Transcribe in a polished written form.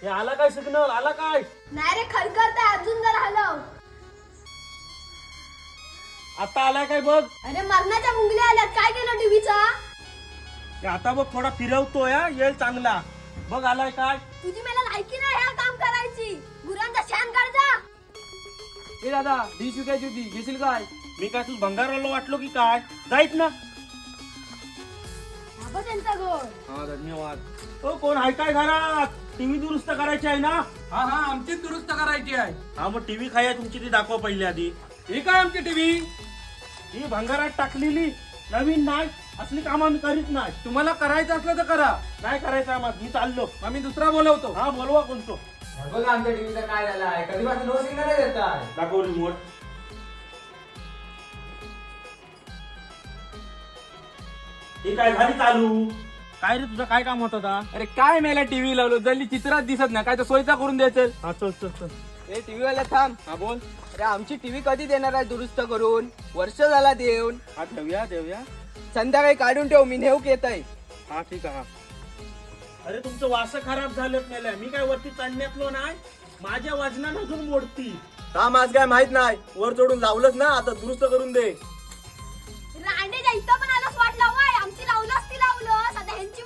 हे आला काय सिग्नल? आला काय? नाही रे खरखरतंय अजून जर हलव. आता आलाय काय बघ. अरे मरणाच्या मुंगल्या आल्यात. काय केलं टीव्हीचा? हे आता बघ थोडा फिरवतोय हा, येईल चांगला. बघ आलाय काय. तुझी मला लायकी नाही हे काम करायची. गुरांचा शान काढ जा. ए दादा डिश विकायची होती, घेशील काय? मी काय तू भंगारवाला वाटलो की काय? जाईत ना. हा बघ त्यांचा गोळ. हा धन्यवाद. तो कोण आहे काय घरात? टीव्ही दुरुस्त करायची आहे ना? हा हा आमची दुरुस्त करायची आहे. हा मग टीव्ही काय आहे तुमची ती दाखवा पहिली आधी. ही काय आमची टीव्ही? ही भंगारात टाकलेली नवीन नाही. असली काम आम्ही करीत नाही. तुम्हाला करायचं असलं तर करा. नाही करायचं आम्हाला. मी चाललो. आम्ही दुसरा बोलवतो. हा बोलवा कोणतो. बघा आमच्या टीव्हीचा काय झालाय, कधीपासून नो सिग्नल देत आहे. दाखव रिमोट. हे काय झाली चालू? काय रे तुझं काय काम होत आता? अरे काय मेला टीव्ही लावलो, जल्ली चित्रात दिसत नाही, काय तर सोयीचा करून द्यायचं. हा चल चल चल. ए टीव्ही वाला थांब. हा बोल. अरे आमची टीव्ही कधी देणार आहे दुरुस्त करून? वर्ष झाला देऊन. हा देऊया देऊया. संध्याकाळी काढून ठेव, मी नेऊ येत आहे. हा ठीक आहे. अरे तुमचं वास खराब झालेत मेल्या. मी काय वरती चढण्यातलो नाही. माझ्या वजनानं अजून मोडती. काम आज काय माहित नाही, वर चढून लावलंच ना, आता दुरुस्त करून दे. रांडेच्या इथं पण आलास वाट लावाय. आमची लावलंस ती लावलंस. आता ह्यांची